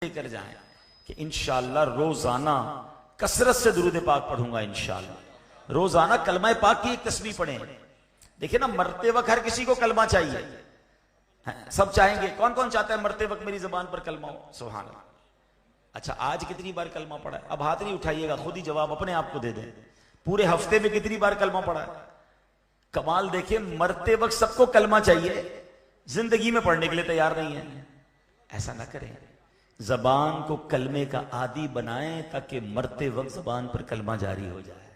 लेकर जाएं कि इंशाअल्लाह रोजाना कसरत से दुरूद पाक पढ़ूंगा, इंशाअल्लाह रोजाना कलमा पाक की एक तस्बीह पढ़ें। देखिए ना, मरते वक्त हर किसी को कलमा चाहिए, सब चाहेंगे। कौन कौन चाहता है मरते वक्त मेरी जबान पर कलमा हो? सुभान अल्लाह। अच्छा, आज कितनी बार कलमा पढ़ा है? अब हाथ नहीं उठाइएगा, खुद ही जवाब अपने आप को दे दें। पूरे हफ्ते में कितनी बार कलमा पढ़ा है? कमाल देखिए, मरते वक्त सबको कलमा चाहिए, जिंदगी में पढ़ने के लिए तैयार नहीं है। ऐसा ना करें, जबान को कलमे का आदी बनाएं ताकि मरते वक्त जबान पर कलमा जारी हो जाए।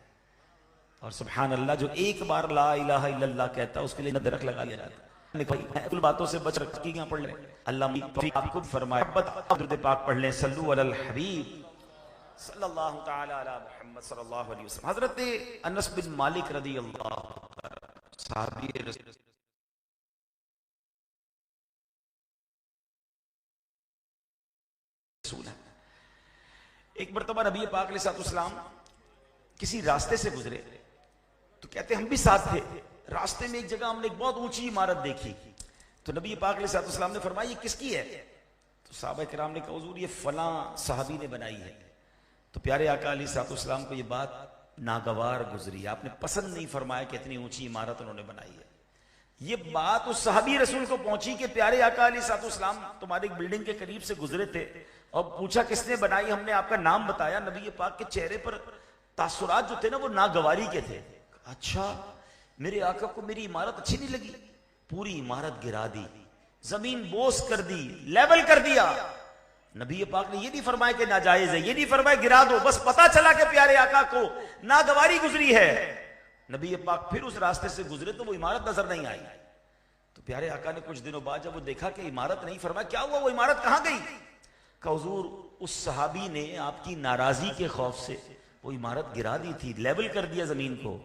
और सुभान अल्लाह, जो एक बार ला इलाहा इल्लल्लाह कहता है उसके लिए नदरक लगा दिया जाता है। कुल बातों से बच रखी यहाँ पढ़ लें। अल्लाह आपको फरमाए दुरूद पाक पढ़ लें। सल्लु अलल हबीब सल्लल्लाहु तआला अला मुहम्मद सल्लल्लाहु अलैहि वसल्लम। हजरत अनस बिन मालिक रज़ियल्लाहु सहाबी रसूल है। एक मरतबा नबी पाक अलैहिस्सलाम किसी रास्ते से गुजरे तो कहते हम भी साथ थे। रास्ते में एक जगह हमने एक बहुत ऊंची इमारत देखी, तो नबी पाक अलैहिस्सलाम ने फरमाया ये किसकी है? तो सहाबा किराम ने कहा हुजूर ये फलां सहाबी ने बनाई है। तो प्यारे आका अलैहिस्सलाम को ये बात नागवार गुजरी, आपने पसंद नहीं फरमाया कि इतनी ऊंची इमारत उन्होंने बनाई है। ये बात उस सहाबी रसूल को पहुंची कि प्यारे आका अलैहिस्सलाम तुम्हारे एक बिल्डिंग के करीब से गुजरे थे और पूछा किसने बनाई, हमने आपका नाम बताया। नबी पाक के चेहरे पर तासुरात जो थे ना वो नागवारी के थे। अच्छा, मेरे आका को मेरी इमारत अच्छी नहीं लगी, पूरी इमारत गिरा दी, जमीन बोस कर दी, लेवल कर दिया। नबी पाक ने ये नहीं फरमाया कि नाजायज है, ये नहीं फरमाया गिरा दो, बस पता चला कि प्यारे आका को नागवारी गुजरी है। नबी पाक फिर उस रास्ते से गुजरे तो वो इमारत नजर नहीं आई। तो प्यारे आका ने कुछ दिनों बाद जब वो देखा कि इमारत नहीं, फरमाया क्या हुआ, वो इमारत कहां गई? कहा हुजूर उस सहाबी ने आपकी नाराजगी के खौफ से वो इमारत गिरा दी थी, लेवल कर दिया जमीन को।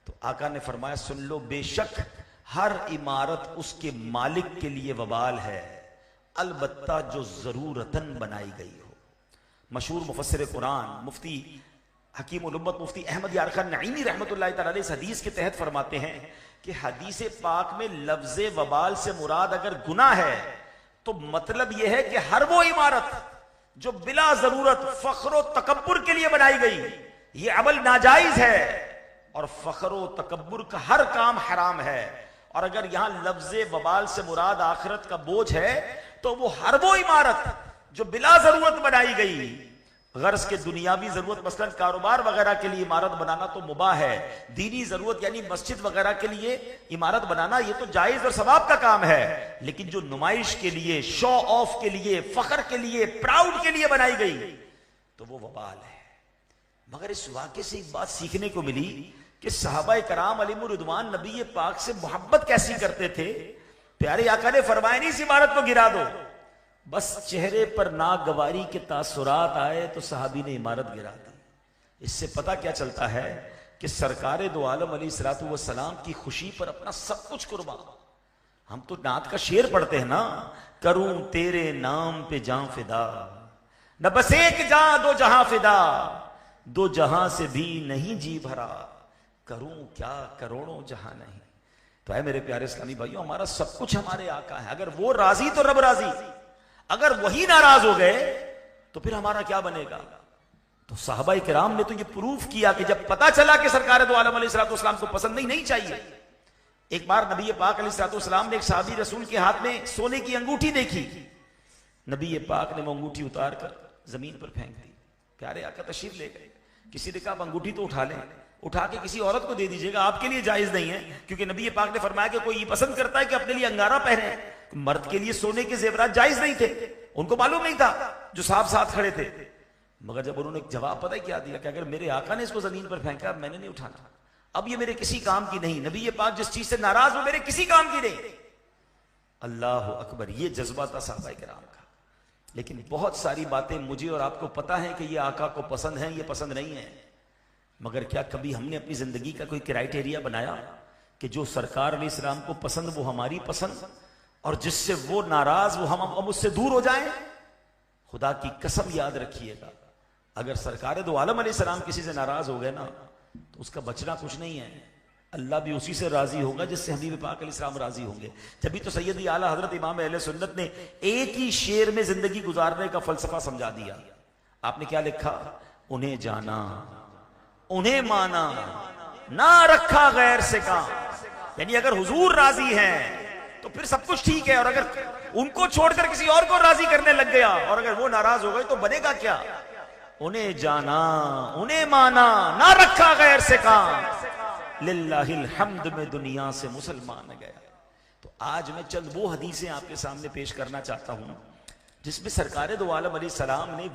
तो आका ने फरमाया सुन लो, बेशक हर इमारत उसके मालिक के लिए वबाल है, अलबत्ता जो जरूरतन बनाई गई हो। मशहूर मुफस्सिर कुरान मुफ्ती हकीम उल उम्मत मुफ्ती अहमद यार खान नईमी रहमतुल्लाह तआला अलैह इस हदीस के तहत फरमाते हैं कि हदीस पाक में लफ्ज़े वबाल से मुराद अगर गुनाह है तो मतलब यह है कि हर वो इमारत जो बिला जरूरत फख्र तकब्बुर के लिए बनाई गई, ये अमल नाजायज है और फख्र तकब्बुर का हर काम हराम है। और अगर यहां लफ्ज़े वबाल से मुराद आखिरत का बोझ है तो वो हर वो इमारत जो बिला जरूरत बनाई गई, गर्ज के दुनियावी जरूरत मसलन कारोबार वगैरह के लिए इमारत बनाना तो मुबाह है, दीनी जरूरत यानी मस्जिद वगैरह के लिए इमारत बनाना ये तो जायज और सवाब का काम है। लेकिन जो नुमाइश के लिए, शो ऑफ के लिए, फख्र के लिए, प्राउड के लिए बनाई गई तो वो वबाल है। मगर इस वाक़े से एक बात सीखने को मिली कि सहाबा कराम अलैहिमुर रिदवान नबी पाक से मोहब्बत कैसी करते थे। प्यारे आका ने फरमाया नहीं इस इमारत को गिरा दो, बस चेहरे पर नागवारी के तासुरात आए तो सहाबी ने इमारत गिरा दी। इससे पता क्या चलता है कि सरकारे दो आलम अलैहिस्सलातु वस्सलाम की खुशी पर अपना सब कुछ कुर्बान। हम तो नात का शेर पढ़ते हैं ना, करूं तेरे नाम पे जान फिदा, न बस एक जान दो जहां फिदा, दो जहां से भी नहीं जी भरा, करूं क्या करोड़ों जहां नहीं। तो है मेरे प्यारे इस्लामी भाइयों, हमारा सब कुछ हमारे आका है। अगर वो राजी तो रब राजी, अगर वही नाराज हो गए तो फिर हमारा क्या बनेगा? तो साहबा किराम ने तो ये प्रूफ किया कि जब पता चला कि सरकार दो आलम अलैहिस्सलाम को पसंद नहीं चाहिए। एक बार नबी पाक अलैहिस्सलाम ने एक सहाबी रसूल के हाथ में सोने की अंगूठी देखी। नबी पाक ने वो अंगूठी उतार कर जमीन पर फेंक दी। प्यारे आका तशरीफ ले गए। किसी ने कहा आप अंगूठी तो उठा लें, उठा के किसी औरत को दे दीजिएगा, आपके लिए जायज नहीं है, क्योंकि नबी पाक ने फरमाया कि कोई ये पसंद करता है कि अपने लिए अंगारा पहने। मर्द के लिए सोने के जेवरात जायज नहीं थे, उनको मालूम नहीं था जो साहब साथ खड़े थे। मगर जब उन्होंने जवाब पता है क्या दिया कि अगर मेरे आका ने इसको जमीन पर फेंका, मैंने नहीं उठाना, अब ये मेरे किसी काम की नहीं। नबी पाक जिस चीज से नाराज हो मेरे किसी काम की नहीं। अल्लाह अकबर, ये जज्बा था साहबा किराम का। लेकिन बहुत सारी बातें मुझे और आपको पता है कि ये आका को पसंद है, ये पसंद नहीं है। मगर क्या कभी हमने अपनी जिंदगी का कोई क्राइटेरिया बनाया कि जो सरकार अलैहिस्सलाम को पसंद वो हमारी पसंद, और जिससे वो नाराज वो हम उससे दूर हो जाएं? खुदा की कसम याद रखिएगा, अगर सरकार दो आलम अलैहिस्सलाम किसी से नाराज हो गए ना तो उसका बचना कुछ नहीं है। अल्लाह भी उसी से राजी होगा जिससे हबीब पाक अलैहिस्सलाम राजी होंगे। जब भी तो सैयदी आला हजरत इमाम अहले सुन्नत ने एक ही शेर में जिंदगी गुजारने का फलसफा समझा दिया। आपने क्या लिखा? उन्हें जाना, उन्हें माना, ना रखा गैर से काम। यानी अगर हुजूर राजी हैं तो फिर सब कुछ ठीक है, और अगर उनको छोड़कर किसी और को राजी करने लग गया और अगर वो नाराज हो गए तो बनेगा क्या? उन्हें जाना, उन्हें माना, ना रखा गैर से काम, लिल्लाहिल हम्द में दुनिया से मुसलमान गया। तो आज मैं चंद वो हदीसें आपके सामने पेश करना चाहता हूं जिसमें सरकार दो आलम अलैहिस्सलाम ने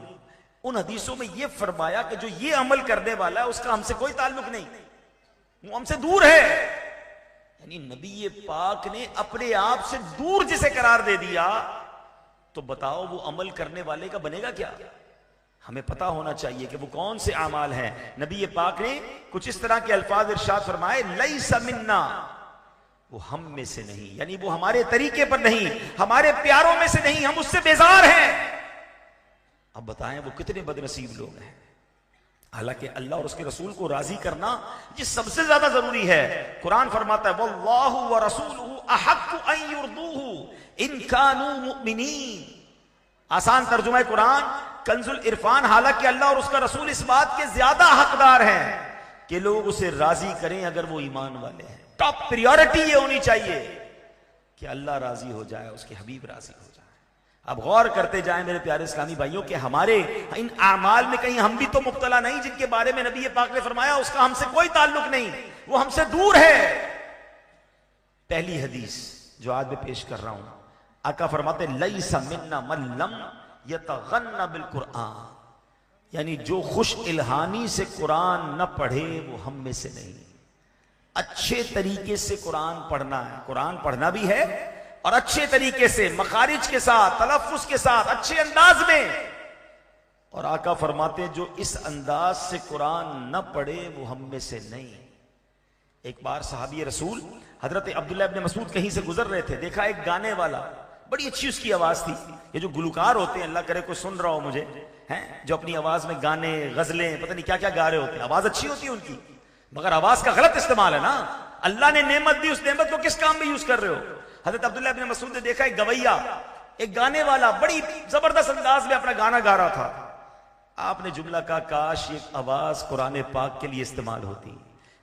उन हदीसों में यह फरमाया कि जो ये अमल करने वाला है उसका हमसे कोई ताल्लुक नहीं, वो हमसे दूर है। यानी नबी पाक ने अपने आप से दूर जिसे करार दे दिया, तो बताओ वो अमल करने वाले का बनेगा क्या? हमें पता होना चाहिए कि वो कौन से अमाल हैं। नबी पाक ने कुछ इस तरह के अल्फाज इरशाद फरमाए, लैसा मिन्ना, वो हम में से नहीं, यानी वो हमारे तरीके पर नहीं, हमारे प्यारों में से नहीं, हम उससे बेजार हैं। अब बताएं वो कितने बदनसीब लोग हैं। हालांकि अल्लाह और उसके रसूल को राजी करना ये सबसे ज्यादा जरूरी है। कुरान फरमाता है, वल्लाहु व रसूलुहु अहक्कु अन युरदूहु इन कानू मुमिनीन। आसान तर्जुमा है कुरान, कंजुल इरफान। हालांकि अल्लाह और उसका रसूल इस बात के ज्यादा हकदार हैं कि लोग उसे राजी करें अगर वो ईमान वाले हैं। टॉप प्रायोरिटी ये होनी चाहिए कि अल्लाह राजी हो जाए, उसके हबीब राजी हो जाए। अब गौर करते जाएं मेरे प्यारे इस्लामी भाइयों कि हमारे इन आमाल में कहीं हम भी तो मुब्तला नहीं जिनके बारे में नबी पाक ने फरमाया उसका हमसे कोई ताल्लुक नहीं, वो हमसे दूर है। पहली हदीस जो आज मैं पेश कर रहा हूं, आका फरमाते लैसा मिन्ना मन लम यतगन्ना बिल कुरान, यानी जो खुश इल्हानी से कुरान न पढ़े वो हम में से नहीं। अच्छे तरीके से कुरान पढ़ना है, कुरान पढ़ना भी है और अच्छे तरीके से, मखारिज के साथ, तलफ्फुज के साथ, अच्छे अंदाज में। और आका फरमाते जो इस अंदाज से कुरान न पढ़े वो हम में से नहीं। एक बार सहाबी रसूल हजरत अब्दुल्लाह इब्न मसूद कहीं से गुजर रहे थे, देखा एक गाने वाला, बड़ी अच्छी उसकी आवाज थी। ये जो गुलकार होते हैं, अल्लाह करे कोई सुन रहा हो मुझे, हैं जो अपनी आवाज में गाने, गजलें, पता नहीं क्या क्या गा रहे होते हैं। आवाज अच्छी होती है उनकी, मगर आवाज का गलत इस्तेमाल है ना। अल्लाह ने नेमत दी, उस नेमत को किस काम में यूज कर रहे हो? हजरत अब्दुल्लाह इब्न मसूद ने देखा एक गवैया, एक गाने वाला बड़ी जबरदस्त अंदाज में अपना गाना गा रहा था। आपने जुमला कहा, काश ये आवाज कुरान पाक के लिए इस्तेमाल होती,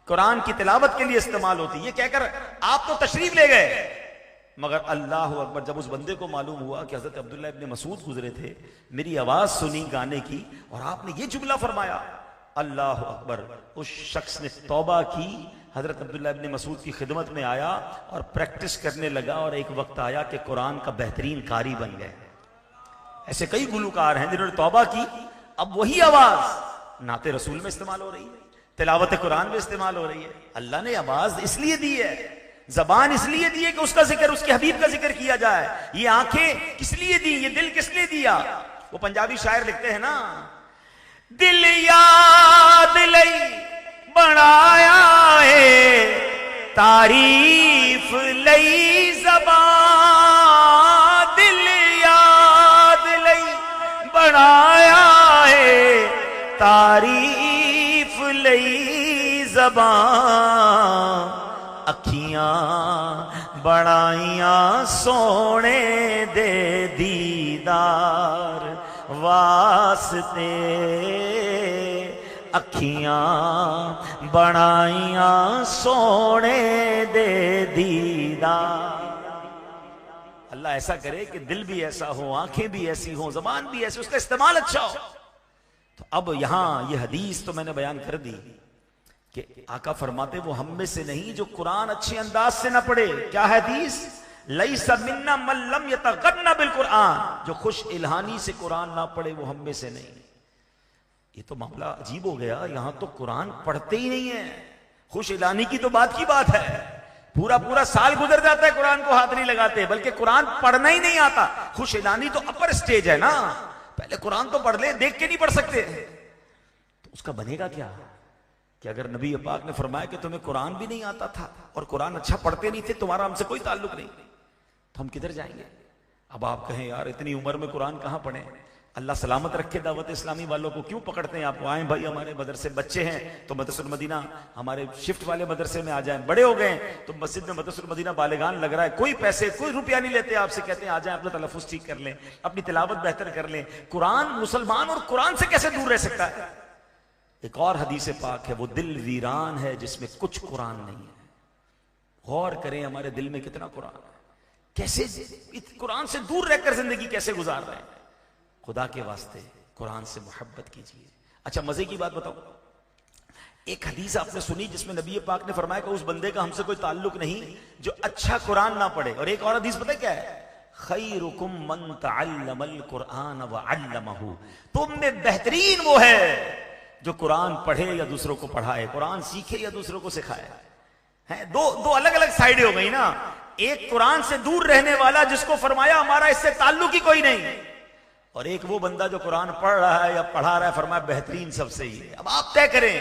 कुरान की तिलावत के लिए इस्तेमाल होती। ये कहकर आप तो तशरीफ ले गए, मगर अल्लाह अकबर, जब उस बंदे को मालूम हुआ कि हजरत अब्दुल्लाह इब्न मसूद गुजरे थे, मेरी आवाज सुनी गाने की और आपने ये जुमला फरमाया, अल्लाह अकबर, उस शख्स ने तौबा की, हजरत अब्दुल्लाह इब्न मसूद की खिदमत में आया और प्रैक्टिस करने लगा। और एक वक्त आया कि कुरान का बेहतरीन कारी बन गए। ऐसे कई गुलकार हैं जिन्होंने तौबा की, अब वही आवाज नाते रसूल में इस्तेमाल हो रही है, तिलावत कुरान में इस्तेमाल हो रही है। अल्लाह ने आवाज इसलिए दी है, जबान इसलिए दी है कि उसका जिक्र, उसके हबीब का जिक्र किया जाए। ये आंखें किस लिए दी, ये दिल किस लिए दिया? वो पंजाबी शायर लिखते हैं ना, दिल याद लई बनाया है, तारीफ लई ज़बान, दिल याद लई बनाया है, तारीफ लई ज़बान, अखियां बनाइयां सोने दे दीदार वास्ते, अखियां बनाइयां सोने दे दीदार। अल्लाह ऐसा करे कि दिल भी ऐसा हो, आंखें भी ऐसी हो, जबान भी ऐसी, उसका इस्तेमाल अच्छा हो। तो अब यहां ये हदीस तो मैंने बयान कर दी कि आका फरमाते वो हम में से नहीं जो कुरान अच्छे अंदाज से ना पढ़े। क्या हदीस? लैसा मिन्ना मन लम यतगन्ना बिल कुरान, जो खुश इल्हानी से कुरान ना पढ़े वो हम में से नहीं। ये तो मामला अजीब हो गया, यहां तो कुरान पढ़ते ही नहीं है। खुश इलानी की तो बात की बात है, पूरा पूरा साल गुजर जाता है कुरान को हाथ नहीं लगाते, बल्कि कुरान पढ़ना ही नहीं आता। खुश इलानी तो अपर स्टेज है ना, पहले कुरान तो पढ़ ले, देख के नहीं पढ़ सकते। तो उसका बनेगा क्या कि अगर नबी पाक ने फरमाया कि तुम्हें कुरान भी नहीं आता था और कुरान अच्छा पढ़ते नहीं थे, तुम्हारा हमसे कोई ताल्लुक नहीं, तो हम किधर जाएंगे? अब आप कहें यार इतनी उम्र में कुरान कहां पढ़े? अल्लाह सलामत रखे दावत इस्लामी वालों को। क्यों पकड़ते हैं आपको? आए भाई, हमारे मदरसे बच्चे हैं तो मदरसुल मदीना, हमारे शिफ्ट वाले मदरसे में आ जाएं। बड़े हो गए तो मस्जिद में मदरसुल मदीना बालिगान लग रहा है, कोई पैसे कोई रुपया नहीं लेते आपसे, कहते हैं आ जाएं, अपना तलफ़ुज़ ठीक कर लें, अपनी तिलावत बेहतर कर लें। कुरान, मुसलमान और कुरान से कैसे दूर रह सकता है? एक और हदीस पाक है, वो दिल वीरान है जिसमें कुछ कुरान नहीं है। गौर करें हमारे दिल में कितना कुरान है, कैसे कुरान से दूर रहकर जिंदगी कैसे गुजार रहे हैं। खुदा के वास्ते कुरान से मोहब्बत कीजिए। अच्छा, मजे की बात बताओ, एक हदीस आपने सुनी जिसमें नबी पाक ने फरमाया कि उस बंदे का हमसे कोई ताल्लुक नहीं जो अच्छा कुरान ना पढ़े। और एक और हदीस पता क्या है? खैरुकुम मन तअल्लमल कुरान व अल्लमहु, तुम में बेहतरीन वो है जो कुरान पढ़े या दूसरों को पढ़ाए, कुरान सीखे या दूसरों को सिखाए। है दो अलग अलग साइडें हो गई ना। एक कुरान से दूर रहने वाला जिसको फरमाया हमारा इससे ताल्लुक ही कोई नहीं, और एक वो बंदा जो कुरान पढ़ रहा है या पढ़ा रहा है, फरमाया बेहतरीन सबसे ही है। अब आप तय करें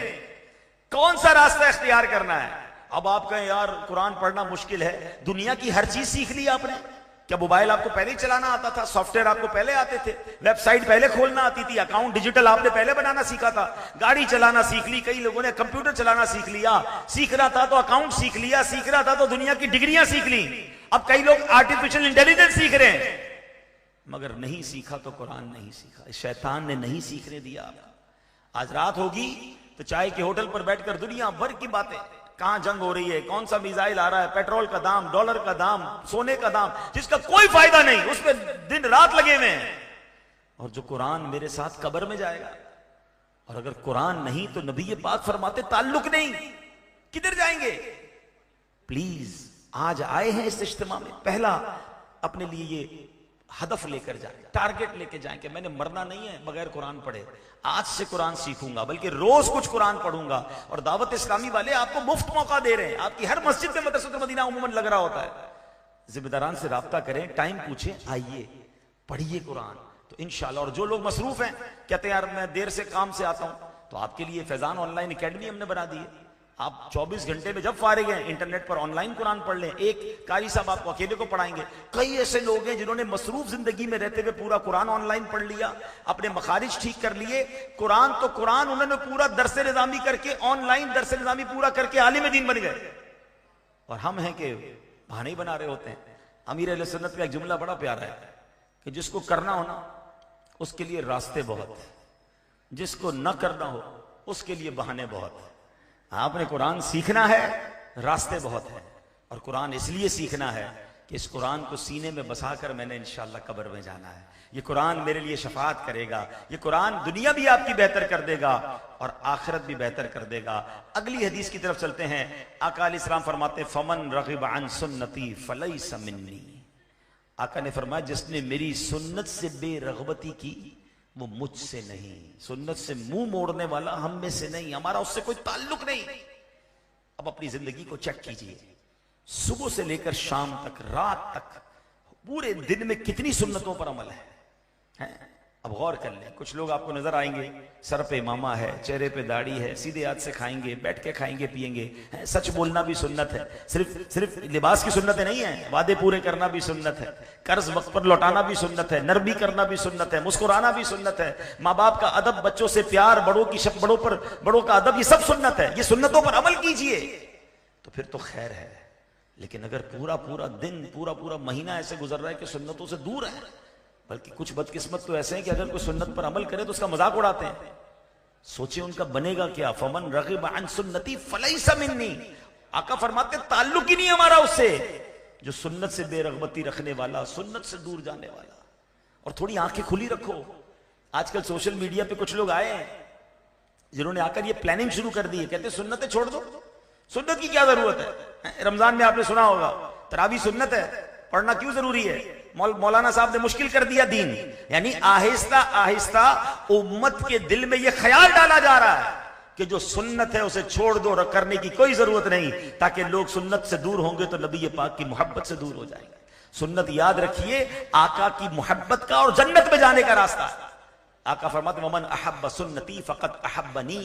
कौन सा रास्ता इख्तियार करना है। अब आप कहें यार कुरान पढ़ना मुश्किल है, दुनिया की हर चीज सीख ली आपने। क्या मोबाइल आपको पहले ही चलाना आता था? सॉफ्टवेयर आपको पहले आते थे? वेबसाइट पहले खोलना आती थी? अकाउंट डिजिटल आपने पहले बनाना सीखा था? गाड़ी चलाना सीख ली, कई लोगों ने कंप्यूटर चलाना सीख लिया, सीख रहा था तो अकाउंट सीख लिया, सीख रहा था तो दुनिया की डिग्रियां सीख ली। अब कई लोग आर्टिफिशियल इंटेलिजेंस सीख रहे हैं, मगर नहीं सीखा तो कुरान नहीं सीखा, शैतान ने नहीं सीखने दिया। आज रात होगी तो चाय के होटल पर बैठकर दुनिया भर की बातें, कहां जंग हो रही है, कौन सा मिसाइल आ रहा है, पेट्रोल का दाम, डॉलर का दाम, सोने का दाम, जिसका कोई फायदा नहीं, उस पर दिन रात लगे हुए हैं। और जो कुरान मेरे साथ कब्र में जाएगा, और अगर कुरान नहीं तो नबी पाक फरमाते ताल्लुक नहीं, किधर जाएंगे? प्लीज आज आए हैं इस इज्तिमा में, पहला अपने लिए ये हदफ लेकर जाए, टारगेट लेके जाएं कि मैंने मरना नहीं है बगैर कुरान पढ़े। आज से कुरान सीखूंगा, बल्कि रोज कुछ कुरान पढ़ूंगा। और दावत इस्लामी वाले आपको मुफ्त मौका दे रहे हैं, आपकी हर मस्जिद में मदरसतुल मदीना उमूमन लग रहा होता है। जिम्मेदारान से राब्ता करें, टाइम पूछें, आइए पढ़िए कुरान, तो इंशाल्लाह। और जो लोग मसरूफ हैं, कहते हैं यार मैं देर से काम से आता हूं, तो आपके लिए फैजान ऑनलाइन एकेडमी हमने बना दी है। आप 24 घंटे में जब फारिग हैं इंटरनेट पर ऑनलाइन कुरान पढ़ लें। एक कारी साहब आपको अकेले को पढ़ाएंगे। कई ऐसे लोग हैं जिन्होंने मसरूफ जिंदगी में रहते हुए पूरा कुरान ऑनलाइन पढ़ लिया, अपने मखारिज ठीक कर लिए। कुरान तो कुरान उन्होंने पूरा दरसे निजामी करके, ऑनलाइन दरसे निजामी पूरा करके आलिम दीन बन गए। और हम हैं कि बहाने ही बना रहे होते हैं। अमीर अहले सुन्नत का एक जुमला बड़ा प्यारा है कि जिसको करना हो ना उसके लिए रास्ते बहुत, जिसको न करना हो उसके लिए बहाने बहुत। आपने कुरान सीखना है, रास्ते बहुत है। और कुरान इसलिए सीखना है कि इस कुरान को सीने में बसाकर मैंने इंशाअल्लाह कब्र में जाना है। ये कुरान मेरे लिए शफाअत करेगा, ये कुरान दुनिया भी आपकी बेहतर कर देगा और आखिरत भी बेहतर कर देगा। अगली हदीस की तरफ चलते हैं। आका अलैहिस्सलाम फरमाते फमन रग़िब अन सुन्नती फलैसा मिन्नी। आका ने फरमाया जिसने मेरी सुन्नत से बेरग़बती की वो मुझसे नहीं। सुन्नत से मुंह मोड़ने वाला हम में से नहीं, हमारा उससे कोई ताल्लुक नहीं। अब अपनी जिंदगी को चेक कीजिए, सुबह से लेकर शाम तक, रात तक, पूरे दिन में कितनी सुन्नतों पर अमल है? अब गौर कर लें। कुछ लोग आपको नजर आएंगे सर पे इमामा है, चेहरे पे दाढ़ी है, सीधे हाथ से खाएंगे, बैठ के खाएंगे पिएंगे। सच बोलना भी सुन्नत है, सिर्फ लिबास की सुन्नत नहीं है, वादे पूरे करना भी सुन्नत है, कर्ज वक्त पर लौटाना भी सुन्नत है, नरमी करना भी सुन्नत है, मुस्कुराना भी सुन्नत है, माँ बाप का अदब, बच्चों से प्यार, बड़ों का अदब, ये सब सुन्नत है। ये सुन्नतों पर अमल कीजिए तो फिर तो खैर है। लेकिन अगर पूरा दिन, पूरा महीना ऐसे गुजर रहा है कि सुन्नतों से दूर है, बल्कि कुछ बदकिस्मत तो ऐसे हैं कि अगर कोई सुन्नत पर अमल करे तो उसका मजाक उड़ाते हैं। सोचिए उनका बनेगा क्या? फमन रग़िब अन सुन्नती फलैसा मिन्नी। आका फरमाते ताल्लुक ही नहीं हमारा उससे। जो सुन्नत से बेरग़बती रखने वाला, सुन्नत से दूर जाने वाला। और थोड़ी आंखें खुली रखो। आजकल सोशल मीडिया पे कुछ लोग आए हैं जिन्होंने आकर ये प्लानिंग शुरू कर दी है, कहते सुन्नतें छोड़ दो, सुन्नत की क्या जरूरत है? रमजान में आपने सुना होगा तरावी सुन्नत है, पढ़ना क्यों जरूरी है? मौलाना साहब ने मुश्किल कर दिया दीन। यानी आहिस्ता आहिस्ता उम्मत के दिल में यह ख्याल डाला जा रहा है कि जो सुन्नत है उसे छोड़ दो, करने की कोई जरूरत नहीं, ताकि लोग सुन्नत से दूर होंगे तो नबी पाक की मोहब्बत से दूर हो जाएंगे। सुन्नत याद रखिए, आका की मोहब्बत का और जन्नत में जाने का रास्ता है। आका फरमाते वमन अहब्ब सुन्नती फक़द अहब्बनी।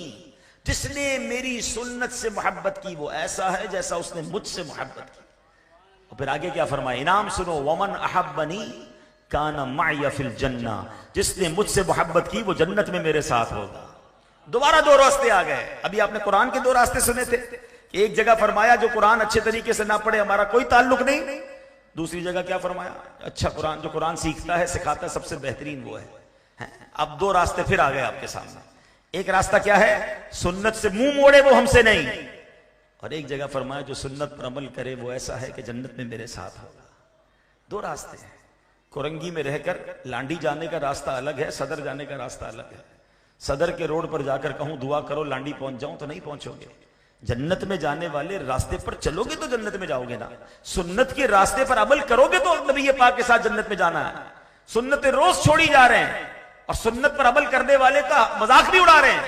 जिसने मेरी सुन्नत से मोहब्बत की वो ऐसा है जैसा उसने मुझसे मोहब्बत की। और फिर आगे क्या फरमाया? इनाम सुनो, वमन अहब्बनी काना माया फिल जन्ना, जिसने मुझसे मोहब्बत की वो जन्नत में मेरे साथ होगा। दोबारा दो रास्ते आ गए। अभी आपने कुरान के दो रास्ते सुने थे। एक जगह फरमाया जो कुरान अच्छे तरीके से ना पढ़े हमारा कोई ताल्लुक नहीं। दूसरी जगह क्या फरमाया, अच्छा कुरान, जो कुरान सीखता है सिखाता है सबसे बेहतरीन वो है। अब दो रास्ते फिर आ गए आपके सामने। एक रास्ता क्या है, सुन्नत से मुंह मोड़े वो हमसे नहीं, और एक जगह फरमाया जो सुन्नत पर अमल करे वो ऐसा है कि जन्नत में मेरे साथ होगा। दो रास्ते हैं। कोरंगी में रहकर लांडी जाने का रास्ता अलग है, सदर जाने का रास्ता अलग है। सदर के रोड पर जाकर कहूं दुआ करो लांडी पहुंच जाऊं तो नहीं पहुंचोगे। जन्नत में जाने वाले रास्ते पर चलोगे तो जन्नत में जाओगे ना। सुन्नत के रास्ते पर अमल करोगे तो नबी पाक के साथ जन्नत में जाना है। सुन्नतें रोज छोड़ी जा रहे हैं और सुन्नत पर अमल करने वाले का मजाक भी उड़ा रहे हैं,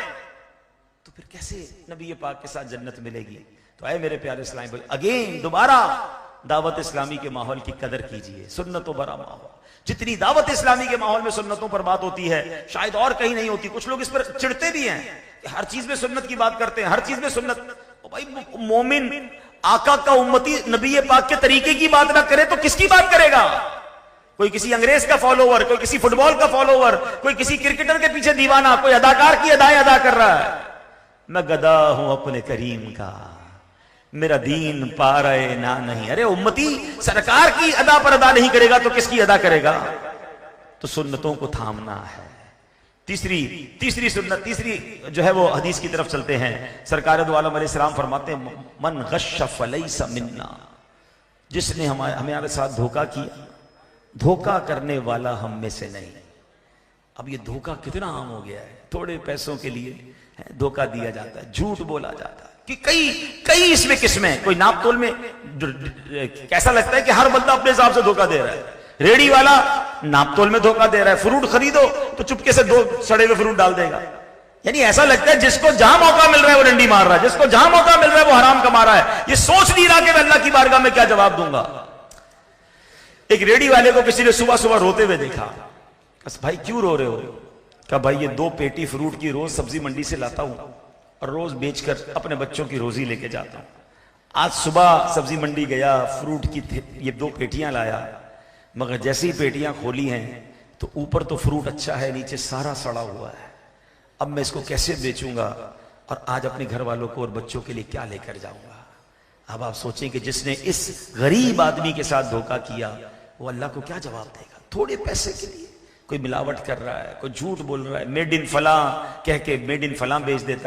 तो फिर कैसे नबी पाक के साथ जन्नत मिलेगी। तो आए मेरे प्यारे इस्लामी भाई, अगेन दोबारा दावत इस्लामी के माहौल की कदर कीजिए। सुन्नतों भरा माहौल, जितनी दावत इस्लामी के माहौल में सुन्नतों पर बात होती है शायद और कहीं नहीं होती। कुछ लोग इस पर चिढ़ते भी हैं कि हर चीज में सुन्नत की बात करते हैं, हर चीज में सुन्नत। ओ भाई, मोमिन आका का उम्मती नबी पाक के तरीके की बात ना करे तो किसकी बात करेगा। कोई किसी अंग्रेज का फॉलोवर, कोई किसी फुटबॉल का फॉलोवर, कोई किसी क्रिकेटर के पीछे दीवाना, कोई अदाकार की अदाएं अदा कर रहा है। मैं गदा हूं अपने करीम का, मेरा दीन पा रहे ना नहीं। अरे उम्मती सरकार की अदा पर अदा नहीं करेगा तो किसकी अदा करेगा। तो सुन्नतों को थामना है। तीसरी सुन्नत, तीसरी जो है वो हदीस की तरफ चलते हैं। सरकार दो आलम अलैहिस्सलाम फरमाते हैं मन गश्श फलैसा मिन्ना, जिसने हमारे साथ धोखा किया, धोखा करने वाला हम में से नहीं। अब ये धोखा कितना आम हो गया है। थोड़े पैसों के लिए धोखा दिया जाता है, झूठ बोला जाता है कि कई इसमें किस्में। कोई नाप तोल में कैसा लगता है कि हर बंदा अपने हिसाब से धोखा दे रहा है। रेडी वाला नाप तोल में धोखा दे रहा है। फ्रूट खरीदो तो चुपके से 2 सड़े हुए फ्रूट डाल देगा। यानी ऐसा लगता है जिसको जहां मौका मिल रहा है वो डंडी मार रहा है, जिसको जहां मौका मिल रहा है वो हराम कमा रहा है। ये सोच नहीं रहा कि मैं अल्लाह की बारगाह में क्या जवाब दूंगा। एक रेडी वाले को किसी ने सुबह सुबह रोते हुए देखा। बस भाई क्यों रो रहे हो। कहा भाई ये 2 पेटी फ्रूट की रोज सब्जी मंडी से लाता हूं और रोज बेचकर अपने बच्चों की रोजी लेके जाता हूं। आज सुबह सब्जी मंडी गया, फ्रूट की ये 2 पेटियां लाया, मगर जैसे ही पेटियां खोली हैं तो ऊपर तो फ्रूट अच्छा है, नीचे सारा सड़ा हुआ है। अब मैं इसको कैसे बेचूंगा और आज अपने घर वालों को और बच्चों के लिए क्या लेकर जाऊंगा। अब आप सोचें कि जिसने इस गरीब आदमी के साथ धोखा किया वो अल्लाह को क्या जवाब देगा। थोड़े पैसे के लिए कोई मिलावट कर रहा है, कोई झूठ बोल रहा है, मेड इन फलां कह के मेड इन फलां बेच देता है।